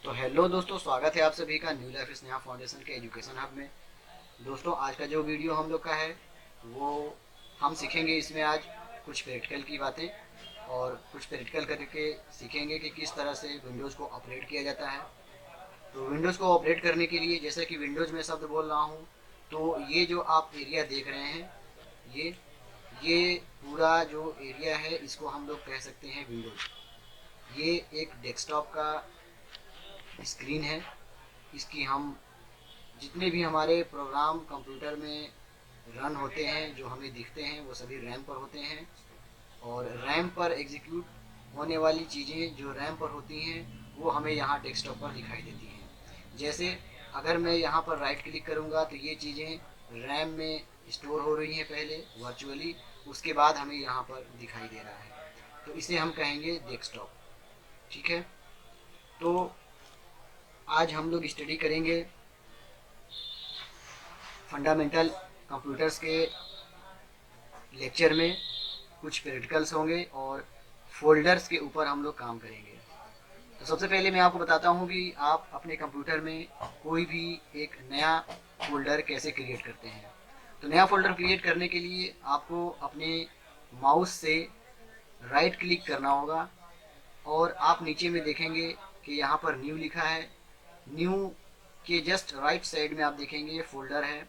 तो हेलो दोस्तों, स्वागत है आप सभी का न्यू लाइफ स्नेहा फाउंडेशन के एजुकेशन हब में। दोस्तों, आज का जो वीडियो हम लोग का है वो हम सीखेंगे इसमें आज कुछ प्रैक्टिकल की बातें और कुछ प्रैक्टिकल करके सीखेंगे कि किस तरह से विंडोज़ को ऑपरेट किया जाता है। तो विंडोज़ को ऑपरेट करने के लिए जैसे कि विंडोज़ में शब्द बोल रहा हूँ, तो ये जो आप एरिया देख रहे हैं, ये ये पूरा जो एरिया है इसको हम लोग कह सकते हैं विंडोज़। ये एक डेस्कटॉप का स्क्रीन है। इसकी हम जितने भी हमारे प्रोग्राम कंप्यूटर में रन होते हैं जो हमें दिखते हैं वो सभी रैम पर होते हैं, और रैम पर एग्जीक्यूट होने वाली चीज़ें जो रैम पर होती हैं वो हमें यहाँ डेस्कटॉप पर दिखाई देती हैं। जैसे अगर मैं यहाँ पर राइट क्लिक करूँगा तो ये चीज़ें रैम में स्टोर हो रही हैं पहले वर्चुअली, उसके बाद हमें यहाँ पर दिखाई दे रहा है, तो इसे हम कहेंगे डेस्कटॉप। ठीक है, तो आज हम लोग स्टडी करेंगे फंडामेंटल कंप्यूटर्स के लेक्चर में। कुछ प्रैक्टिकल्स होंगे और फोल्डर्स के ऊपर हम लोग काम करेंगे। तो सबसे पहले मैं आपको बताता हूँ कि आप अपने कंप्यूटर में कोई भी एक नया फोल्डर कैसे क्रिएट करते हैं। तो नया फोल्डर क्रिएट करने के लिए आपको अपने माउस से राइट क्लिक करना होगा और आप नीचे में देखेंगे कि यहाँ पर न्यू लिखा है। न्यू के जस्ट राइट साइड में आप देखेंगे फोल्डर है।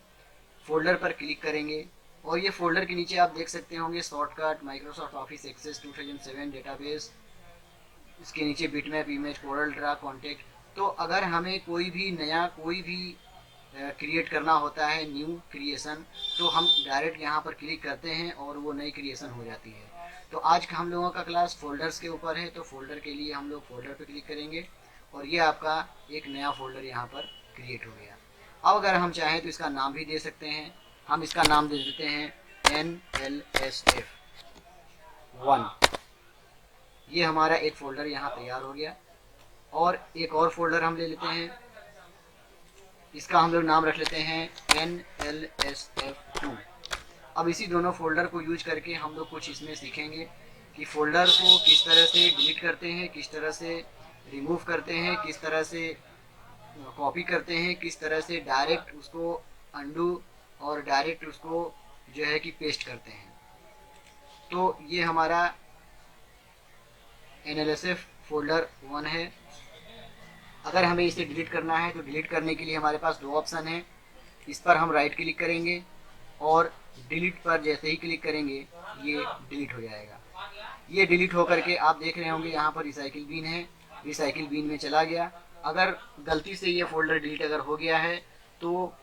फोल्डर पर क्लिक करेंगे और ये फोल्डर के नीचे आप देख सकते होंगे shortcut, Microsoft Office Access 2007 database, इसके नीचे bitmap, image, Corel Draw, contact. तो अगर हमें कोई भी नया कोई भी क्रिएट करना होता है, न्यू क्रिएशन, तो हम डायरेक्ट यहाँ पर क्लिक करते हैं और वो नई क्रिएशन हो जाती है। तो आज का हम लोगों का क्लास फोल्डर्स के ऊपर है, तो फोल्डर के लिए हम लोग फोल्डर पर क्लिक करेंगे और ये आपका एक नया फोल्डर यहाँ पर क्रिएट हो गया। अब अगर हम चाहें तो इसका नाम भी दे सकते हैं। हम इसका नाम दे देते हैं NLSF1। ये हमारा एक फोल्डर यहाँ तैयार हो गया। और एक और फोल्डर हम ले लेते हैं, इसका हम लोग नाम रख लेते हैं NLSF2। अब इसी दोनों फोल्डर को यूज करके हम लोग कुछ इसमें सीखेंगे कि फोल्डर को किस तरह से डिलीट करते हैं, किस तरह से रिमूव करते हैं, किस तरह से कॉपी करते हैं, किस तरह से डायरेक्ट उसको अंडू और डायरेक्ट उसको जो है कि पेस्ट करते हैं। तो ये हमारा NLSF फोल्डर 1 है। अगर हमें इसे डिलीट करना है तो डिलीट करने के लिए हमारे पास दो ऑप्शन है। इस पर हम राइट क्लिक करेंगे और डिलीट पर जैसे ही क्लिक करेंगे ये डिलीट हो जाएगा। ये डिलीट होकर के आप देख रहे होंगे यहाँ पर रिसाइकिल बिन है, रिसाइकिल बिन में चला गया। अगर गलती से ये फोल्डर डिलीट अगर हो गया है तो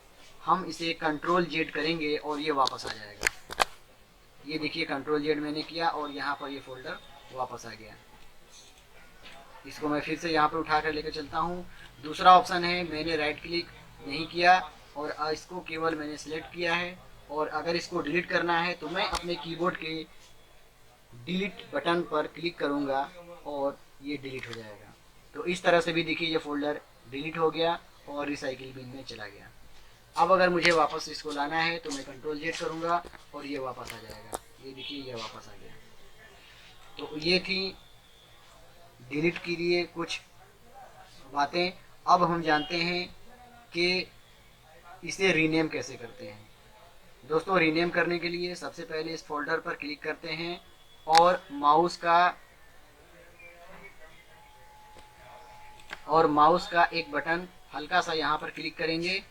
हम इसे कंट्रोल Z करेंगे और ये वापस आ जाएगा। ये देखिए कंट्रोल Z मैंने किया और यहाँ पर ये फोल्डर वापस आ गया। इसको मैं फिर से यहाँ पर उठा कर लेकर चलता हूँ। दूसरा ऑप्शन है, मैंने राइट क्लिक नहीं किया और इसको केवल मैंने सिलेक्ट किया है, और अगर इसको डिलीट करना है तो मैं अपने कीबोर्ड के डिलीट बटन पर क्लिक करूँगा और ये डिलीट हो जाएगा। तो इस तरह से भी देखिए ये फोल्डर डिलीट हो गया और रिसाइकिल बिन में चला गया। अब अगर मुझे वापस इसको लाना है तो मैं कंट्रोल Z करूँगा और ये वापस आ जाएगा। ये देखिए ये वापस आ गया। तो ये थी डिलीट के लिए कुछ बातें। अब हम जानते हैं कि इसे रीनेम कैसे करते हैं। दोस्तों, रीनेम करने के लिए सबसे पहले इस फोल्डर पर क्लिक करते हैं और माउस का एक बटन हल्का सा यहाँ पर क्लिक करेंगे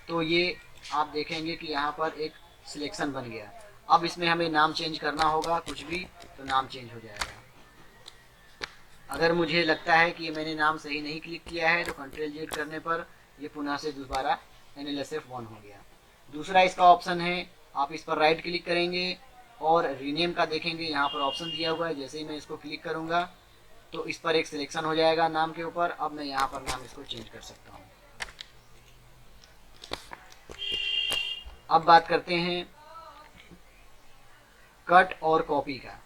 तो ये आप देखेंगे कि यहाँ पर एक सिलेक्शन बन गया। अब इसमें हमें नाम चेंज करना होगा कुछ भी, तो नाम चेंज हो जाएगा। अगर मुझे लगता है कि मैंने नाम सही नहीं क्लिक किया है तो कंट्रोल Z करने पर ये पुनः से दोबारा NLSF1 हो गया। दूसरा इसका ऑप्शन है, आप इस पर राइट क्लिक करेंगे और रीनेम का देखेंगे यहाँ पर ऑप्शन दिया हुआ है। जैसे ही मैं इसको क्लिक करूँगा तो इस पर एक सिलेक्शन हो जाएगा नाम के ऊपर। अब मैं यहाँ पर नाम इसको चेंज कर सकता हूँ। अब बात करते हैं कट और कॉपी का।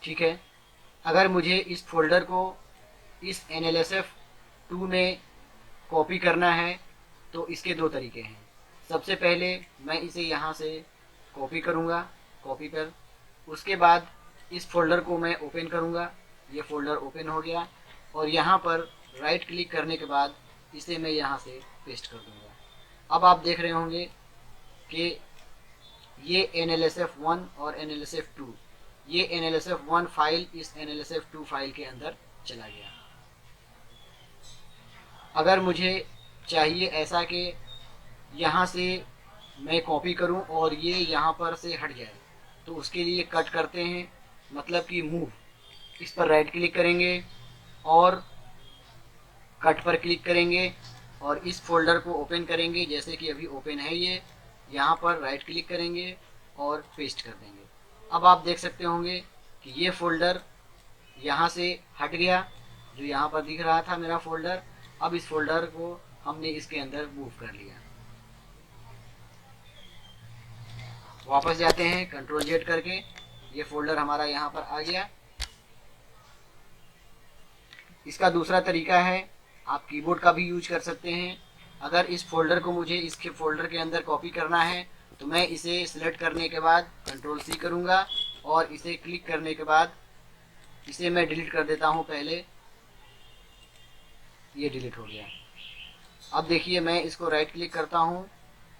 ठीक है, अगर मुझे इस फोल्डर को इस NLSF2 में कॉपी करना है तो इसके दो तरीके हैं। सबसे पहले मैं इसे यहाँ से कॉपी करूँगा, कॉपी पर, उसके बाद इस फोल्डर को मैं ओपन करूँगा। ये फोल्डर ओपन हो गया और यहाँ पर राइट क्लिक करने के बाद इसे मैं यहाँ से पेस्ट कर दूंगा। अब आप देख रहे होंगे कि ये NLSF1 और NLSF2, ये NLSF1 फाइल इस NLSF2 फाइल के अंदर चला गया। अगर मुझे चाहिए ऐसा कि यहाँ से मैं कॉपी करूँ और ये यहाँ पर से हट जाए, तो उसके लिए कट करते हैं, मतलब कि मूव, इस पर राइट क्लिक करेंगे और कट पर क्लिक करेंगे और इस फोल्डर को ओपन करेंगे, जैसे कि अभी ओपन है ये, यहाँ पर राइट क्लिक करेंगे और पेस्ट कर देंगे। अब आप देख सकते होंगे कि ये फोल्डर यहाँ से हट गया, जो यहाँ पर दिख रहा था मेरा फोल्डर। अब इस फोल्डर को हमने इसके अंदर मूव कर लिया। वापस जाते हैं कंट्रोल जेड करके, ये फोल्डर हमारा यहाँ पर आ गया। इसका दूसरा तरीका है, आप कीबोर्ड का भी यूज कर सकते हैं। अगर इस फोल्डर को मुझे इसके फोल्डर के अंदर कॉपी करना है तो मैं इसे सिलेक्ट करने के बाद कंट्रोल सी करूँगा और इसे क्लिक करने के बाद इसे मैं डिलीट कर देता हूँ। पहले ये डिलीट हो गया। अब देखिए मैं इसको राइट क्लिक करता हूँ,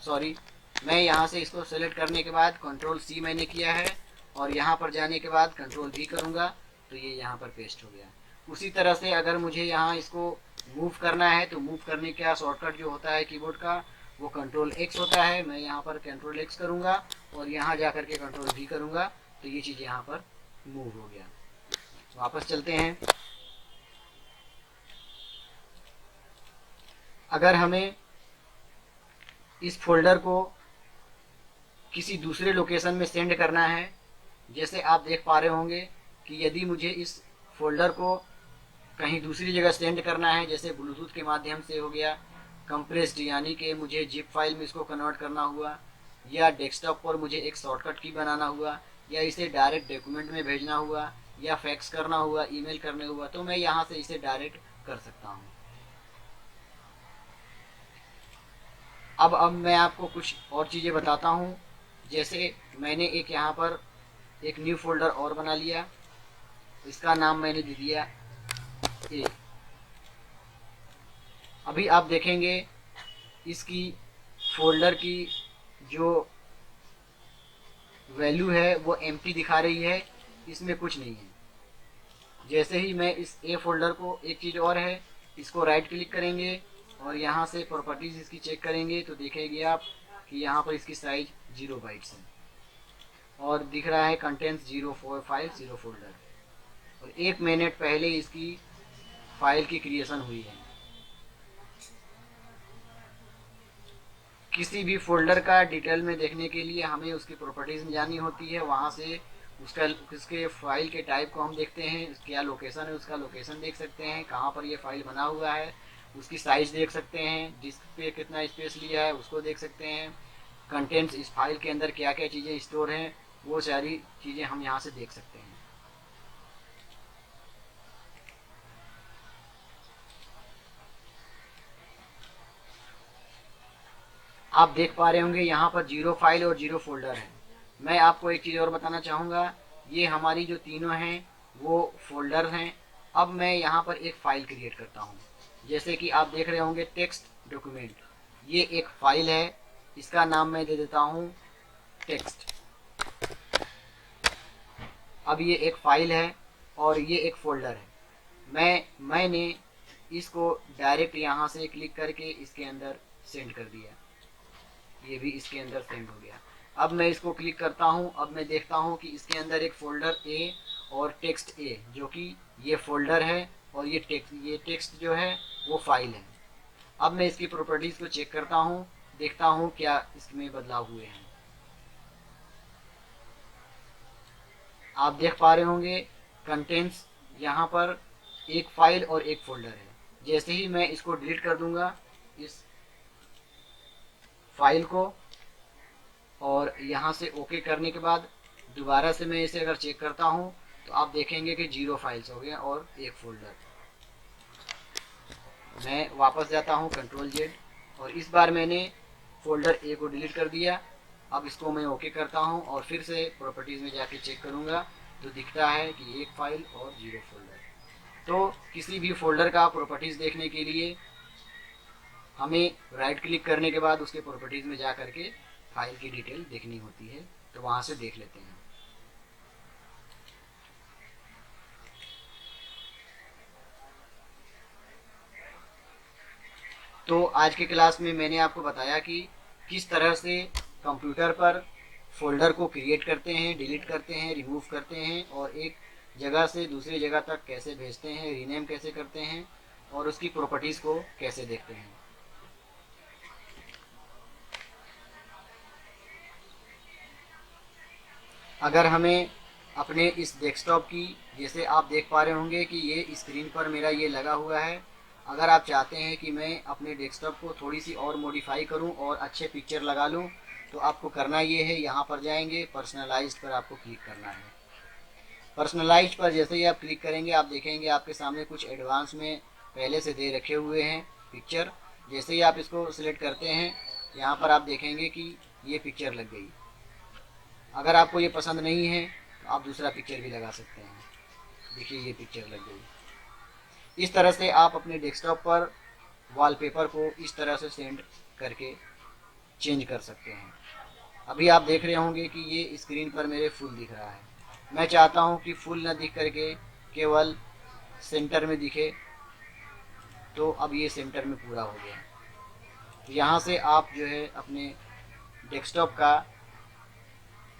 सॉरी, मैं यहाँ से इसको सेलेक्ट करने के बाद कंट्रोल सी मैंने किया है और यहाँ पर जाने के बाद कंट्रोल वी करूँगा तो ये यहाँ पर पेस्ट हो गया। उसी तरह से अगर मुझे यहाँ इसको मूव करना है तो मूव करने का शॉर्टकट जो होता है कीबोर्ड का वो कंट्रोल एक्स होता है। मैं यहाँ पर कंट्रोल एक्स करूँगा और यहाँ जा कर के कंट्रोल वी करूँगा तो ये चीज़ यहाँ पर मूव हो गया। वापस चलते हैं। अगर हमें इस फोल्डर को किसी दूसरे लोकेशन में सेंड करना है, जैसे आप देख पा रहे होंगे कि यदि मुझे इस फोल्डर को कहीं दूसरी जगह सेंड करना है, जैसे ब्लूटूथ के माध्यम से हो गया, कंप्रेस्ड यानी कि मुझे जिप फाइल में इसको कन्वर्ट करना हुआ, या डेस्कटॉप पर मुझे एक शॉर्टकट की बनाना हुआ, या इसे डायरेक्ट डॉक्यूमेंट में भेजना हुआ, या फैक्स करना हुआ, ईमेल करने हुआ, तो मैं यहाँ से इसे डायरेक्ट कर सकता हूँ। अब मैं आपको कुछ और चीज़ें बताता हूँ। जैसे मैंने एक यहाँ पर एक न्यू फोल्डर और बना लिया, इसका नाम मैंने दे दिया ए। अभी आप देखेंगे इसकी फोल्डर की जो वैल्यू है वो एम्प्टी दिखा रही है, इसमें कुछ नहीं है। जैसे ही मैं इस ए फोल्डर को, एक चीज़ और है, इसको राइट क्लिक करेंगे और यहाँ से प्रॉपर्टीज़ इसकी चेक करेंगे तो देखेंगे आप कि यहाँ पर इसकी साइज 0 बाइट्स है और दिख रहा है कंटेंट्स 0 फाइल 0 फोल्डर, और 1 मिनट पहले इसकी फाइल की क्रिएशन हुई है। किसी भी फोल्डर का डिटेल में देखने के लिए हमें उसकी प्रॉपर्टीज़ में जानी होती है। वहाँ से उसके फाइल के टाइप को हम देखते हैं, क्या लोकेशन है, उसका लोकेशन देख सकते हैं, कहाँ पर ये फाइल बना हुआ है, उसकी साइज़ देख सकते हैं, डिस्क पे कितना स्पेस लिया है उसको देख सकते हैं, कंटेंट्स इस फाइल के अंदर क्या क्या चीज़ें स्टोर हैं, वो सारी चीज़ें हम यहाँ से देख सकते हैं। आप देख पा रहे होंगे यहाँ पर 0 फाइल और 0 फोल्डर है। मैं आपको एक चीज़ और बताना चाहूँगा, ये हमारी जो तीनों हैं वो फोल्डर हैं। अब मैं यहाँ पर एक फ़ाइल क्रिएट करता हूँ, जैसे कि आप देख रहे होंगे टेक्स्ट डॉक्यूमेंट, ये एक फ़ाइल है, इसका नाम मैं दे देता हूँ टेक्स्ट। अब ये एक फ़ाइल है और ये एक फ़ोल्डर है। मैंने इसको डायरेक्ट यहाँ से क्लिक करके इसके अंदर सेंड कर दिया, ये भी इसके अंदर सेंड हो गया। अब मैं इसको क्लिक करता हूँ, अब मैं देखता हूँ कि इसके अंदर एक फ़ोल्डर ए और टेक्स्ट ए, जो कि ये फ़ोल्डर है और ये टेक्स्ट जो है वो फाइल है। अब मैं इसकी प्रॉपर्टीज़ को चेक करता हूँ, देखता हूँ क्या इसमें बदलाव हुए हैं। आप देख पा रहे होंगे कंटेंट्स यहाँ पर एक फाइल और एक फोल्डर है। जैसे ही मैं इसको डिलीट कर दूंगा इस फाइल को, और यहाँ से ओके करने के बाद दोबारा से मैं इसे अगर चेक करता हूँ तो आप देखेंगे कि 0 फाइल्स हो गए और एक फोल्डर। मैं वापस जाता हूँ कंट्रोल जेड और इस बार मैंने फोल्डर ए को डिलीट कर दिया। अब इसको मैं ओके करता हूँ और फिर से प्रॉपर्टीज़ में जाके चेक करूँगा तो दिखता है कि 1 फाइल और 0 फोल्डर। तो किसी भी फोल्डर का प्रॉपर्टीज़ देखने के लिए हमें राइट क्लिक करने के बाद उसके प्रॉपर्टीज़ में जा करके फाइल की डिटेल देखनी होती है, तो वहाँ से देख लेते हैं। तो आज के क्लास में मैंने आपको बताया कि किस तरह से कंप्यूटर पर फोल्डर को क्रिएट करते हैं, डिलीट करते हैं, रिमूव करते हैं और एक जगह से दूसरी जगह तक कैसे भेजते हैं, रीनेम कैसे करते हैं और उसकी प्रॉपर्टीज़ को कैसे देखते हैं। अगर हमें अपने इस डेस्कटॉप की, जैसे आप देख पा रहे होंगे कि ये स्क्रीन पर मेरा ये लगा हुआ है, अगर आप चाहते हैं कि मैं अपने डेस्कटॉप को थोड़ी सी और मॉडिफाई करूं और अच्छे पिक्चर लगा लूं, तो आपको करना ये है, यहाँ पर जाएंगे, पर्सनलाइज्ड पर आपको क्लिक करना है। पर्सनलाइज्ड पर जैसे ही आप क्लिक करेंगे आप देखेंगे आपके सामने कुछ एडवांस में पहले से दे रखे हुए हैं पिक्चर। जैसे ही आप इसको सिलेक्ट करते हैं, यहाँ पर आप देखेंगे कि ये पिक्चर लग गई। अगर आपको ये पसंद नहीं है तो आप दूसरा पिक्चर भी लगा सकते हैं। देखिए ये पिक्चर लग गई। इस तरह से आप अपने डेस्कटॉप पर वॉलपेपर को इस तरह से सेंड करके चेंज कर सकते हैं। अभी आप देख रहे होंगे कि ये स्क्रीन पर मेरे फुल दिख रहा है। मैं चाहता हूँ कि फुल न दिख करके केवल सेंटर में दिखे, तो अब ये सेंटर में पूरा हो गया। यहाँ से आप जो है अपने डेस्कटॉप का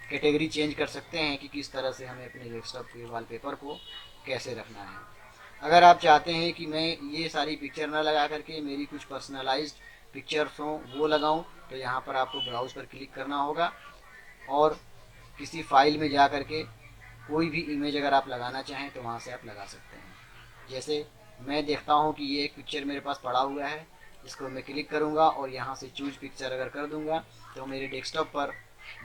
कैटेगरी चेंज कर सकते हैं कि किस तरह से हमें अपने डेस्कटॉप के वॉलपेपर को कैसे रखना है। अगर आप चाहते हैं कि मैं ये सारी पिक्चर ना लगा करके मेरी कुछ पर्सनलाइज्ड पिक्चर्स हों वो लगाऊं, तो यहाँ पर आपको ब्राउज़ पर क्लिक करना होगा और किसी फाइल में जा करके कोई भी इमेज अगर आप लगाना चाहें तो वहाँ से आप लगा सकते हैं। जैसे मैं देखता हूँ कि ये एक पिक्चर मेरे पास पड़ा हुआ है, इसको मैं क्लिक करूँगा और यहाँ से चूज पिक्चर अगर कर दूँगा तो मेरे डेस्कटॉप पर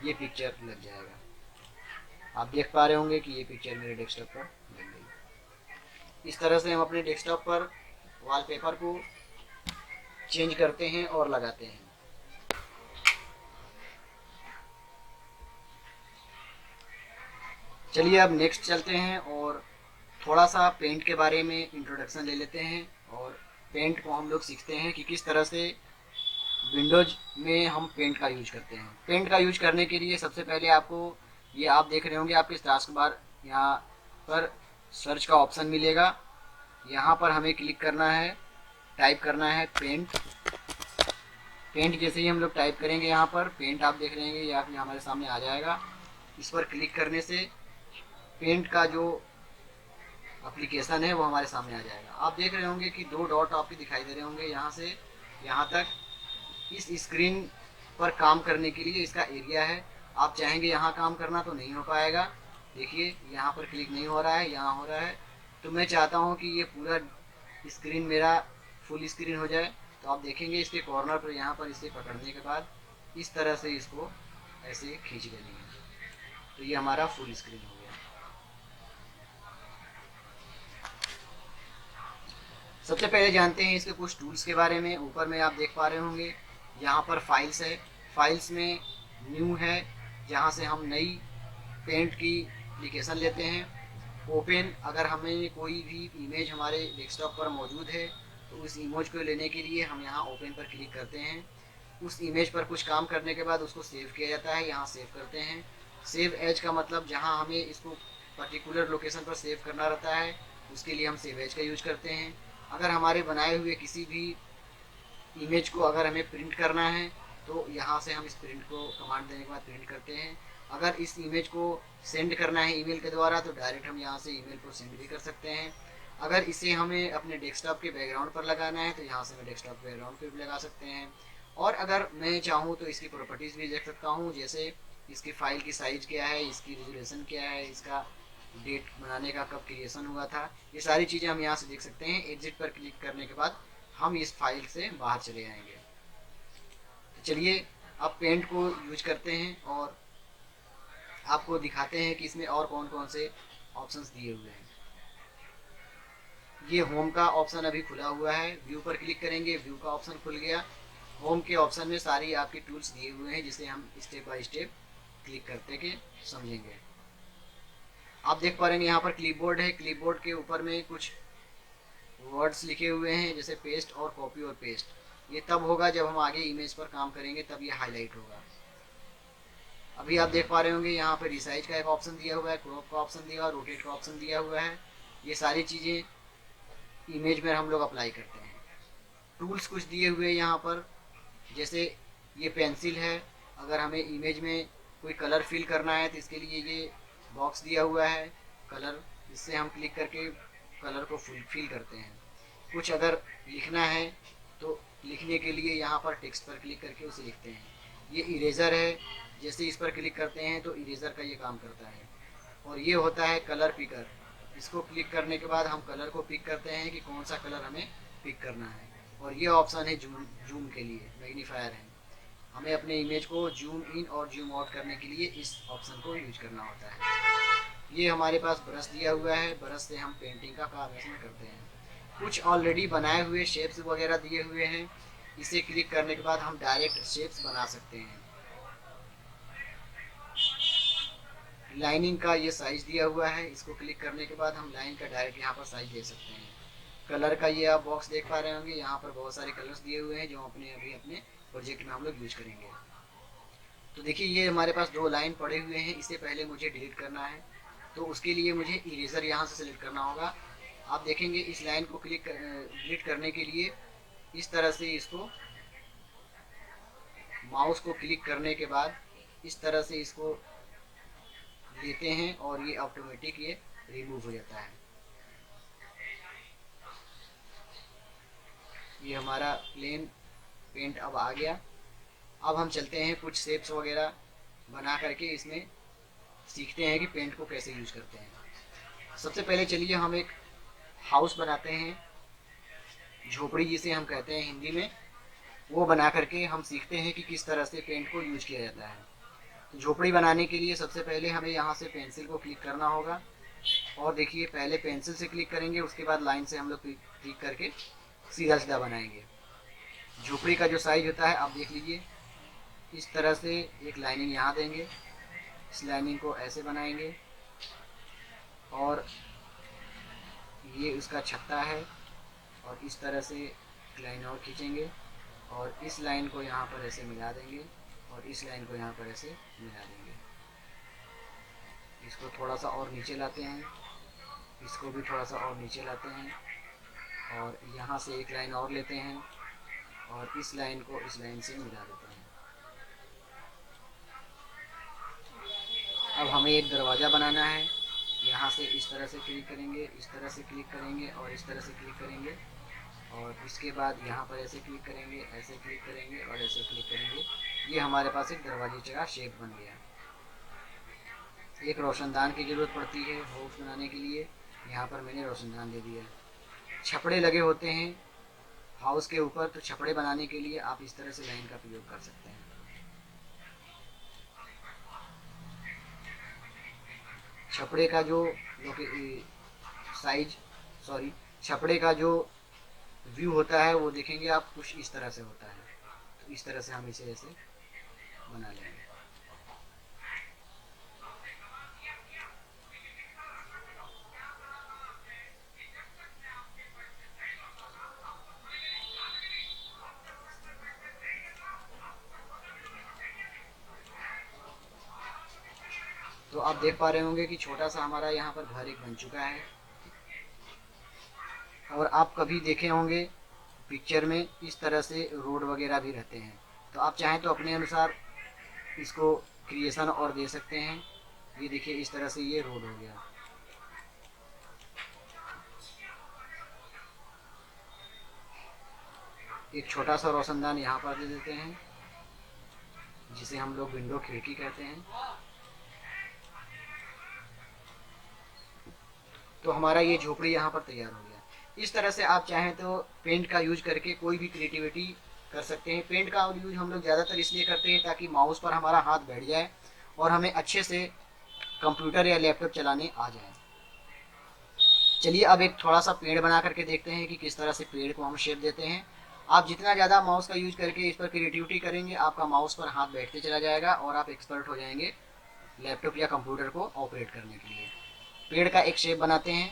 ये पिक्चर लग जाएगा। आप देख पा रहे होंगे कि ये पिक्चर मेरे डेस्कटॉप पर लग गई। इस तरह से हम अपने डेस्कटॉप पर वॉलपेपर को चेंज करते हैं और लगाते हैं। चलिए अब नेक्स्ट चलते हैं और थोड़ा सा पेंट के बारे में इंट्रोडक्शन ले लेते हैं और पेंट को हम लोग सीखते हैं कि किस तरह से विंडोज में हम पेंट का यूज करते हैं। पेंट का यूज करने के लिए सबसे पहले आपको, ये आप देख रहे होंगे आपके टास्क बार, यहाँ पर सर्च का ऑप्शन मिलेगा। यहाँ पर हमें क्लिक करना है, टाइप करना है पेंट। पेंट जैसे ही हम लोग टाइप करेंगे यहाँ पर पेंट आप देख रहे हैं या हमारे सामने आ जाएगा। इस पर क्लिक करने से पेंट का जो एप्लीकेशन है वो हमारे सामने आ जाएगा। आप देख रहे होंगे कि 2 डॉट आपके दिखाई दे रहे होंगे यहाँ से यहाँ तक। इस स्क्रीन पर काम करने के लिए इसका एरिया है। आप चाहेंगे यहाँ काम करना तो नहीं हो पाएगा। देखिए यहाँ पर क्लिक नहीं हो रहा है, यहाँ हो रहा है। तो मैं चाहता हूँ कि ये पूरा स्क्रीन मेरा फुल स्क्रीन हो जाए। तो आप देखेंगे इसके कॉर्नर पर, यहाँ पर इसे पकड़ने के बाद इस तरह से इसको ऐसे खींच देनी है, तो ये हमारा फुल स्क्रीन हो गया। सबसे पहले जानते हैं इसके कुछ टूल्स के बारे में। ऊपर में आप देख पा रहे होंगे यहाँ पर फाइल्स है। फाइल्स में न्यू है, जहाँ से हम नई पेंट की एप्लीकेशन लेते हैं। ओपन, अगर हमें कोई भी इमेज हमारे डेस्कटॉप पर मौजूद है तो उस इमेज को लेने के लिए हम यहाँ ओपन पर क्लिक करते हैं। उस इमेज पर कुछ काम करने के बाद उसको सेव किया जाता है, यहाँ सेव करते हैं। सेव एज का मतलब जहाँ हमें इसको पर्टिकुलर लोकेशन पर सेव करना रहता है उसके लिए हम सेव एज का यूज करते हैं। अगर हमारे बनाए हुए किसी भी इमेज को अगर हमें प्रिंट करना है तो यहाँ से हम इस प्रिंट को कमांड देने के बाद प्रिंट करते हैं। अगर इस इमेज को सेंड करना है ईमेल के द्वारा तो डायरेक्ट हम यहाँ से ईमेल पर सेंड भी कर सकते हैं। अगर इसे हमें अपने डेस्कटॉप के बैकग्राउंड पर लगाना है तो यहाँ से मैं डेस्कटॉप बैकग्राउंड पर भी लगा सकते हैं। और अगर मैं चाहूँ तो इसकी प्रॉपर्टीज़ भी देख सकता हूँ, जैसे इसकी फ़ाइल की साइज़ क्या है, इसकी रेजोल्यूशन क्या है, इसका डेट बनाने का कब क्रिएशन हुआ था, ये सारी चीज़ें हम यहाँ से देख सकते हैं। एग्जिट पर क्लिक करने के बाद हम इस फाइल से बाहर चले आएंगे। तो चलिए अब पेंट को यूज करते हैं और आपको दिखाते हैं कि इसमें और कौन कौन से ऑप्शंस दिए हुए हैं। ये होम का ऑप्शन अभी खुला हुआ है, व्यू पर क्लिक करेंगे, व्यू का ऑप्शन खुल गया। होम के ऑप्शन में सारी आपके टूल्स दिए हुए हैं जिसे हम स्टेप बाय स्टेप क्लिक करते के समझेंगे। आप देख पा रहे हैं यहाँ पर क्लिपबोर्ड है। क्लिपबोर्ड के ऊपर में कुछ वर्ड्स लिखे हुए हैं जैसे पेस्ट और कॉपी और पेस्ट, ये तब होगा जब हम आगे इमेज पर काम करेंगे, तब ये हाईलाइट होगा। अभी आप देख पा रहे होंगे यहाँ पर रिसाइज का एक ऑप्शन दिया हुआ है, क्रॉप का ऑप्शन दिया हुआ है, रोटेट का ऑप्शन दिया हुआ है। ये सारी चीज़ें इमेज में हम लोग अप्लाई करते हैं। टूल्स कुछ दिए हुए हैं यहाँ पर, जैसे ये पेंसिल है। अगर हमें इमेज में कोई कलर फिल करना है तो इसके लिए ये बॉक्स दिया हुआ है कलर, इससे हम क्लिक करके कलर को फिल करते हैं। कुछ अगर लिखना है तो लिखने के लिए यहाँ पर टेक्स्ट पर क्लिक करके उसे लिखते हैं। ये इरेज़र है, जैसे इस पर क्लिक करते हैं तो इरेज़र का ये काम करता है। और ये होता है कलर पिकर, इसको क्लिक करने के बाद हम कलर को पिक करते हैं कि कौन सा कलर हमें पिक करना है। और ये ऑप्शन है जूम के लिए, मैग्नीफायर है। हमें अपने इमेज को जूम इन और जूम आउट करने के लिए इस ऑप्शन को यूज करना होता है। ये हमारे पास ब्रश दिया हुआ है, ब्रश से हम पेंटिंग का काम इसमें करते हैं। कुछ ऑलरेडी बनाए हुए शेप्स वगैरह दिए हुए हैं, इसे क्लिक करने के बाद हम डायरेक्ट शेप्स बना सकते हैं। लाइनिंग का ये साइज दिया हुआ है, इसको क्लिक करने के बाद हम लाइन का डायरेक्ट यहाँ पर साइज दे सकते हैं। कलर का ये आप बॉक्स देख पा रहे होंगे, यहाँ पर बहुत सारे कलर्स दिए हुए हैं जो अपने प्रोजेक्ट में हम लोग यूज करेंगे। तो देखिए ये हमारे पास 2 लाइन पड़े हुए हैं, इसे पहले मुझे डिलीट करना है, तो उसके लिए मुझे इरेजर यहाँ से सिलेक्ट करना होगा। आप देखेंगे इस लाइन को डिलीट करने के लिए इस तरह से इसको माउस को क्लिक करने के बाद इस तरह से इसको लेते हैं और ये ऑटोमेटिक ये रिमूव हो जाता है। ये हमारा प्लेन पेंट अब आ गया। अब हम चलते हैं कुछ शेप्स वगैरह बना करके इसमें सीखते हैं कि पेंट को कैसे यूज करते हैं। सबसे पहले चलिए हम एक हाउस बनाते हैं, झोपड़ी जिसे हम कहते हैं हिंदी में, वो बना करके हम सीखते हैं कि किस तरह से पेंट को यूज किया जाता है। तो झोपड़ी बनाने के लिए सबसे पहले हमें यहाँ से पेंसिल को क्लिक करना होगा। और देखिए पहले पेंसिल से क्लिक करेंगे, उसके बाद लाइन से हम लोग क्लिक करके सीधा सीधा बनाएंगे। झोपड़ी का जो साइज होता है आप देख लीजिए, इस तरह से एक लाइनिंग यहाँ देंगे, इस लाइनिंग को ऐसे बनाएंगे और ये उसका छत्ता है और इस तरह से एक लाइन और खींचेंगे और इस लाइन को यहाँ पर ऐसे मिला देंगे और इस लाइन को यहाँ पर ऐसे मिला देंगे। इसको थोड़ा सा और नीचे लाते हैं, इसको भी थोड़ा सा और नीचे लाते हैं और यहाँ से एक लाइन और लेते हैं और इस लाइन को इस लाइन से मिला देते हैं। अब हमें एक दरवाज़ा बनाना है, यहाँ से इस तरह से क्लिक करेंगे, इस तरह से क्लिक करेंगे और इस तरह से क्लिक करेंगे और इसके बाद यहाँ पर ऐसे क्लिक करेंगे, ऐसे क्लिक करेंगे और ऐसे क्लिक करेंगे। ये हमारे पास एक दरवाजे का शेप बन गया। एक रोशनदान की ज़रूरत पड़ती है हाउस बनाने के लिए, यहाँ पर मैंने रोशनदान दे दिया। छपड़े लगे होते हैं हाउस के ऊपर, तो छपड़े बनाने के लिए आप इस तरह से लाइन का प्रयोग कर सकते हैं। छपड़े का जो छपड़े का जो व्यू होता है वो देखेंगे आप कुछ इस तरह से होता है। तो इस तरह से हम इसे ऐसे बना लेंगे। तो आप देख पा रहे होंगे कि छोटा सा हमारा यहाँ पर घर एक बन चुका है। और आप कभी देखे होंगे पिक्चर में इस तरह से रोड वगैरह भी रहते हैं, तो आप चाहें तो अपने अनुसार इसको क्रिएशन और दे सकते हैं। ये देखिए इस तरह से ये रोड हो गया। एक छोटा सा रोशनदान यहाँ पर दे देते हैं, जिसे हम लोग विंडो खिड़की कहते हैं। तो हमारा ये झोपड़ी यहाँ पर तैयार हो गया। इस तरह से आप चाहें तो पेंट का यूज करके कोई भी क्रिएटिविटी कर सकते हैं। पेंट का यूज हम लोग ज़्यादातर इसलिए करते हैं ताकि माउस पर हमारा हाथ बैठ जाए और हमें अच्छे से कंप्यूटर या लैपटॉप चलाने आ जाए। चलिए अब एक थोड़ा सा पेड़ बना करके देखते हैं कि किस तरह से पेड़ को हम शेप देते हैं। आप जितना ज़्यादा माउस का यूज करके इस पर क्रिएटिविटी करेंगे, आपका माउस पर हाथ बैठते चला जाएगा और आप एक्सपर्ट हो जाएंगे लैपटॉप या कंप्यूटर को ऑपरेट करने के लिए। पेड़ का एक शेप बनाते हैं।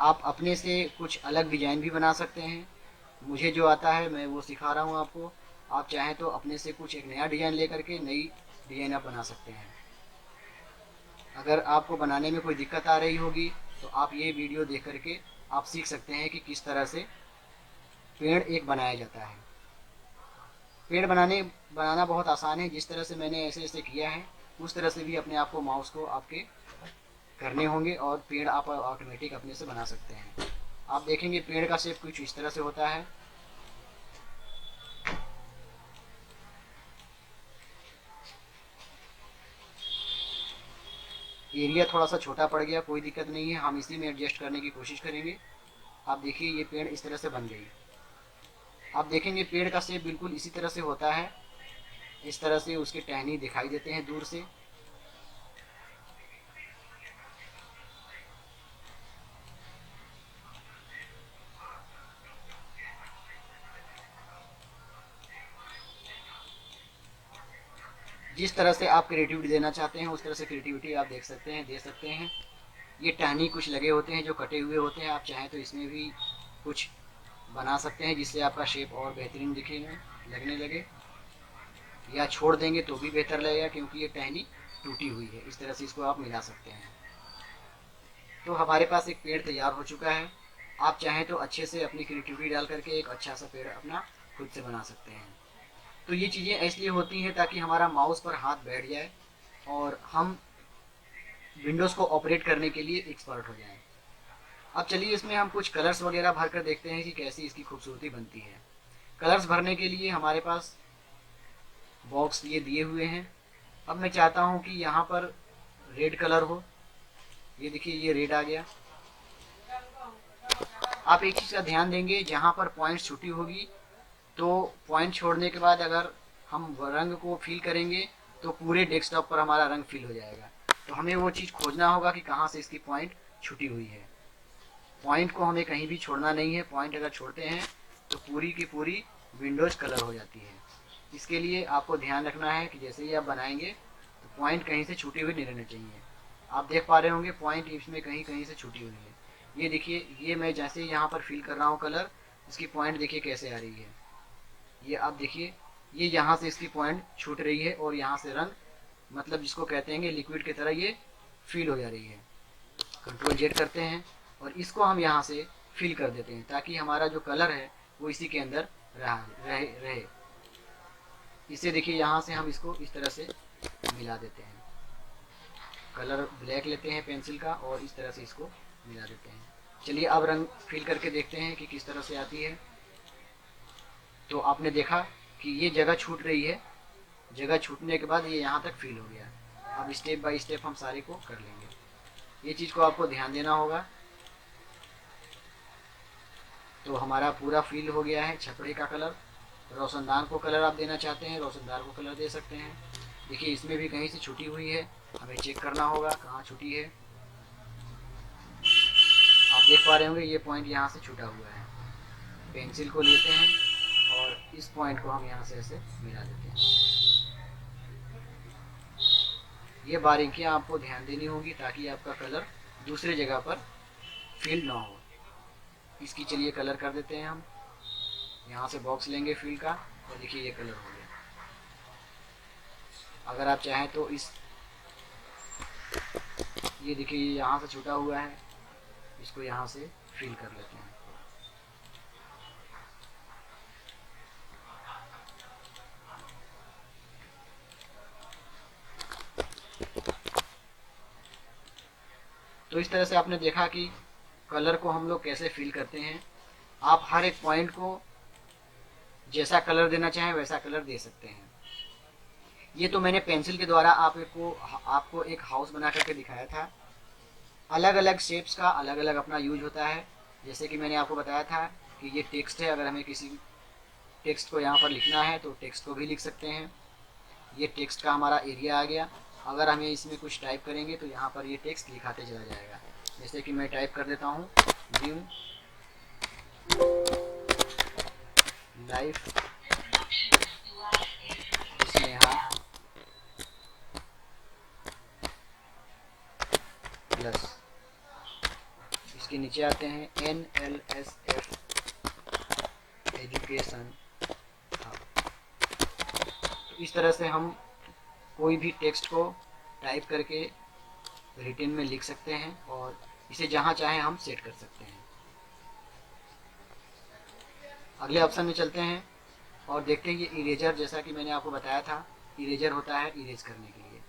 आप अपने से कुछ अलग डिजाइन भी बना सकते हैं। मुझे जो आता है मैं वो सिखा रहा हूँ आपको। आप चाहें तो अपने से कुछ एक नया डिजाइन लेकर के नई डिजाइन आप बना सकते हैं। अगर आपको बनाने में कोई दिक्कत आ रही होगी तो आप ये वीडियो देख करके आप सीख सकते हैं कि किस तरह से पेड़ एक बनाया जाता है। पेड़ बनाना बहुत आसान है। जिस तरह से मैंने ऐसे ऐसे किया है उस तरह से भी अपने आप को माउस को आपके करने होंगे और पेड़ आप ऑटोमेटिक अपने से बना सकते हैं। आप देखेंगे पेड़ का शेप कुछ इस तरह से होता है। एरिया थोड़ा सा छोटा पड़ गया, कोई दिक्कत नहीं है, हम इसी में एडजस्ट करने की कोशिश करेंगे। आप देखिए ये पेड़ इस तरह से बन गई। आप देखेंगे पेड़ का शेप बिल्कुल इसी तरह से होता है। इस तरह से उसके टहनी दिखाई देते हैं दूर से। जिस तरह से आप क्रिएटिविटी देना चाहते हैं उस तरह से क्रिएटिविटी आप दे सकते हैं। ये टहनी कुछ लगे होते हैं जो कटे हुए होते हैं, आप चाहें तो इसमें भी कुछ बना सकते हैं जिससे आपका शेप और बेहतरीन दिखेगा, लगने लगे। या छोड़ देंगे तो भी बेहतर लगेगा क्योंकि ये टहनी टूटी हुई है। इस तरह से इसको आप मिला सकते हैं। तो हमारे पास एक पेड़ तैयार हो चुका है। आप चाहें तो अच्छे से अपनी क्रिएटिविटी डाल करके एक अच्छा सा पेड़ अपना खुद से बना सकते हैं। तो ये चीज़ें इसलिए होती हैं ताकि हमारा माउस पर हाथ बैठ जाए और हम विंडोज़ को ऑपरेट करने के लिए एक्सपर्ट हो जाएं। अब चलिए इसमें हम कुछ कलर्स वगैरह भर कर देखते हैं कि कैसी इसकी खूबसूरती बनती है। कलर्स भरने के लिए हमारे पास बॉक्स ये दिए हुए हैं। अब मैं चाहता हूँ कि यहाँ पर रेड कलर हो। ये देखिए ये रेड आ गया। आप एक चीज़ का ध्यान देंगे, जहाँ पर पॉइंट छुट्टी होगी तो पॉइंट छोड़ने के बाद अगर हम रंग को फिल करेंगे तो पूरे डेस्कटॉप पर हमारा रंग फिल हो जाएगा। तो हमें वो चीज़ खोजना होगा कि कहाँ से इसकी पॉइंट छुटी हुई है। पॉइंट को हमें कहीं भी छोड़ना नहीं है। पॉइंट अगर छोड़ते हैं तो पूरी की पूरी विंडोज़ कलर हो जाती है। इसके लिए आपको ध्यान रखना है कि जैसे ही आप बनाएंगे तो पॉइंट कहीं से छूटे हुए नहीं रहने चाहिए। आप देख पा रहे होंगे पॉइंट इसमें कहीं कहीं से छूटी हुई है। ये देखिए, ये मैं जैसे ही यहाँ पर फिल कर रहा हूँ कलर, इसकी पॉइंट देखिए कैसे आ रही है। ये आप देखिए, ये यहाँ से इसकी पॉइंट छूट रही है और यहाँ से रंग मतलब जिसको कहते हैं लिक्विड की तरह ये फील हो जा रही है। कंट्रोल जेड करते हैं और इसको हम यहाँ से फिल कर देते हैं ताकि हमारा जो कलर है वो इसी के अंदर रहे। इसे देखिए यहाँ से हम इसको इस तरह से मिला देते हैं। कलर ब्लैक लेते हैं पेंसिल का और इस तरह से इसको मिला देते हैं। चलिए अब रंग फिल करके देखते हैं कि किस तरह से आती है। तो आपने देखा कि ये जगह छूट रही है। जगह छूटने के बाद ये यहाँ तक फिल हो गया। अब स्टेप बाय स्टेप हम सारे को कर लेंगे। ये चीज़ को आपको ध्यान देना होगा। तो हमारा पूरा फिल हो गया है छपड़े का कलर। रोशनदान को कलर आप देना चाहते हैं, रोशनदान को कलर दे सकते हैं। देखिए इसमें भी कहीं से छुटी हुई है, हमें चेक करना होगा कहाँ छुटी है। आप देख पा रहे होंगे ये पॉइंट यहाँ से छूटा हुआ है। पेंसिल को लेते हैं और इस पॉइंट को हम यहाँ से ऐसे मिला देते हैं। ये बारीकियाँ आपको ध्यान देनी होगी ताकि आपका कलर दूसरे जगह पर फिल ना हो। इसकी चलिए कलर कर देते हैं हम। यहाँ से बॉक्स लेंगे फिल का और देखिए ये कलर हो गया। अगर आप चाहें तो इस ये देखिए ये यहाँ से छूटा हुआ है, इसको यहाँ से फिल कर लेते हैं। तो इस तरह से आपने देखा कि कलर को हम लोग कैसे फिल करते हैं। आप हर एक पॉइंट को जैसा कलर देना चाहें वैसा कलर दे सकते हैं। ये तो मैंने पेंसिल के द्वारा आपको एक हाउस बना करके दिखाया था। अलग अलग शेप्स का अलग अलग अपना यूज होता है। जैसे कि मैंने आपको बताया था कि ये टेक्स्ट है, अगर हमें किसी टेक्स्ट को यहाँ पर लिखना है तो टेक्स्ट को भी लिख सकते हैं। ये टेक्स्ट का हमारा एरिया आ गया। अगर हमें इसमें कुछ टाइप करेंगे तो यहाँ पर ये टेक्स्ट लिखाते चला जाएगा। जैसे कि मैं टाइप कर देता हूँ न्यू लाइफ स्नेहा प्लस उसके नीचे आते हैं NLSF एजुकेशन हब। तो इस तरह से हम कोई भी टेक्स्ट को टाइप करके रिटन में लिख सकते हैं और इसे जहाँ चाहे हम सेट कर सकते हैं। अगले ऑप्शन में चलते हैं और देखते हैं ये इरेजर, जैसा कि मैंने आपको बताया था, इरेजर होता है इरेज करने के लिए।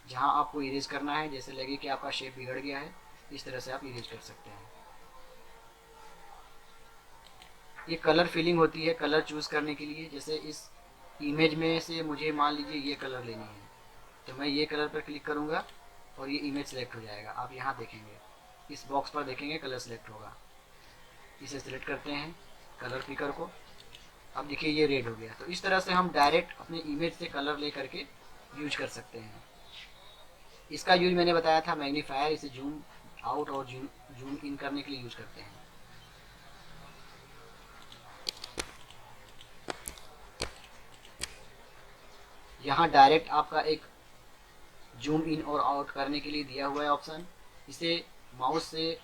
जहाँ आपको इरेज करना है, जैसे लगे कि आपका शेप बिगड़ गया है, इस तरह से आप इरेज कर सकते हैं। ये कलर फिलिंग होती है कलर चूज करने के लिए। जैसे इस इमेज में से मुझे मान लीजिए ये कलर लेनी है, तो मैं ये कलर पर क्लिक करूँगा और ये इमेज सेलेक्ट हो जाएगा। आप यहाँ देखेंगे, इस बॉक्स पर देखेंगे कलर सेलेक्ट होगा। इसे सिलेक्ट करते हैं कलर पिकर को। अब देखिए ये रेड हो गया। तो इस तरह से हम डायरेक्ट अपने इमेज से कलर ले करके यूज कर सकते हैं। इसका यूज मैंने बताया था मैग्नीफायर, इसे जूम आउट और जूम इन करने के लिए यूज करते हैं। यहाँ डायरेक्ट आपका एक जूम इन और आउट करने के लिए दिया हुआ है ऑप्शन। इसे माउस से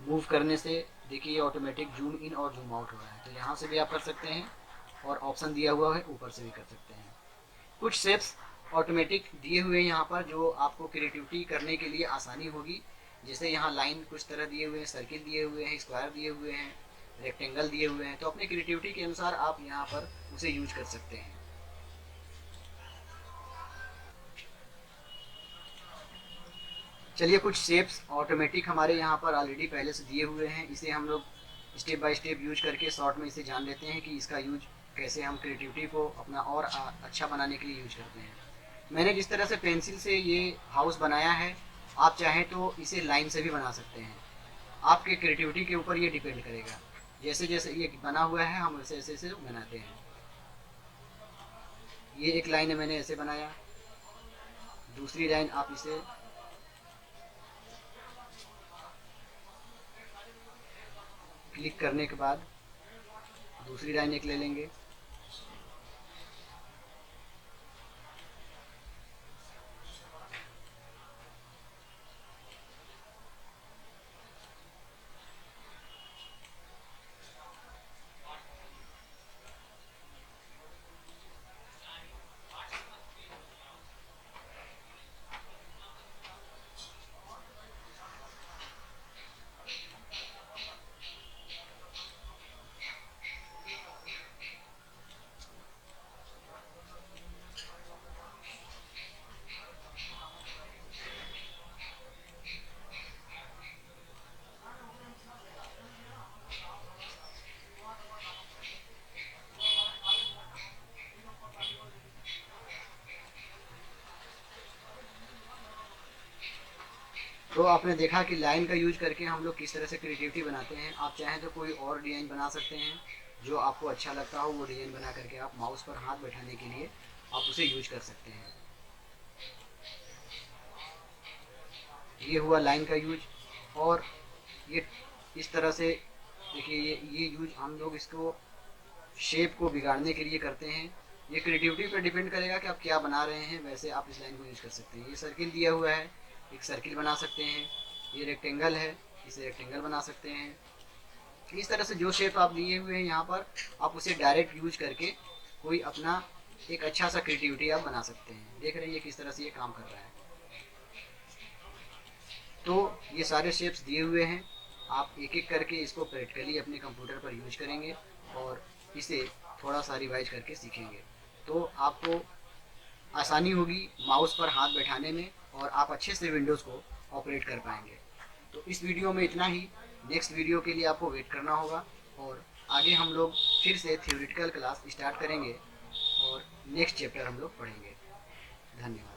मूव करने से देखिए ऑटोमेटिक जूम इन और जूम आउट हो रहा है। तो यहाँ से भी आप कर सकते हैं और ऑप्शन दिया हुआ है ऊपर से भी कर सकते हैं। कुछ शेप्स ऑटोमेटिक दिए हुए हैं यहाँ पर, जो आपको क्रिएटिविटी करने के लिए आसानी होगी। जैसे यहाँ लाइन कुछ तरह दिए हुए हैं, सर्किल दिए हुए हैं, स्क्वायर दिए हुए हैं, रेक्टेंगल दिए हुए हैं। तो अपनी क्रिएटिविटी के अनुसार आप यहाँ पर उसे यूज कर सकते हैं। चलिए कुछ शेप्स ऑटोमेटिक हमारे यहाँ पर ऑलरेडी पहले से दिए हुए हैं, इसे हम लोग स्टेप बाय स्टेप यूज करके शॉर्ट में इसे जान लेते हैं कि इसका यूज कैसे हम क्रिएटिविटी को अपना और अच्छा बनाने के लिए यूज करते हैं। मैंने जिस तरह से पेंसिल से ये हाउस बनाया है, आप चाहें तो इसे लाइन से भी बना सकते हैं। आपके क्रिएटिविटी के ऊपर ये डिपेंड करेगा। जैसे जैसे ये बना हुआ है हम वैसे ऐसे बनाते हैं। ये एक लाइन है, मैंने ऐसे बनाया। दूसरी लाइन आप इसे क्लिक करने के बाद दूसरी लाइन एक ले लेंगे। तो आपने देखा कि लाइन का यूज करके हम लोग किस तरह से क्रिएटिविटी बनाते हैं। आप चाहें तो कोई और डिज़ाइन बना सकते हैं, जो आपको अच्छा लगता हो वो डिज़ाइन बना करके आप माउस पर हाथ बैठाने के लिए आप उसे यूज कर सकते हैं। ये हुआ लाइन का यूज। और ये इस तरह से देखिए ये यूज हम लोग इसको शेप को बिगाड़ने के लिए करते हैं। ये क्रिएटिविटी पर डिपेंड करेगा कि आप क्या बना रहे हैं, वैसे आप इस लाइन को यूज कर सकते हैं। ये सर्किल दिया हुआ है, एक सर्किल बना सकते हैं। ये रेक्टेंगल है, इसे रेक्टेंगल बना सकते हैं। इस तरह से जो शेप आप दिए हुए हैं यहाँ पर, आप उसे डायरेक्ट यूज करके कोई अपना एक अच्छा सा क्रिएटिविटी आप बना सकते हैं। देख रहे हैं ये किस तरह से ये काम कर रहा है। तो ये सारे शेप्स दिए हुए हैं, आप एक एक करके इसको प्रैक्टिकली अपने कंप्यूटर पर यूज करेंगे और इसे थोड़ा सा रिवाइज करके सीखेंगे, तो आपको आसानी होगी माउस पर हाथ बैठाने में और आप अच्छे से विंडोज़ को ऑपरेट कर पाएंगे। तो इस वीडियो में इतना ही। नेक्स्ट वीडियो के लिए आपको वेट करना होगा और आगे हम लोग फिर से थ्योरेटिकल क्लास स्टार्ट करेंगे और नेक्स्ट चैप्टर हम लोग पढ़ेंगे। धन्यवाद।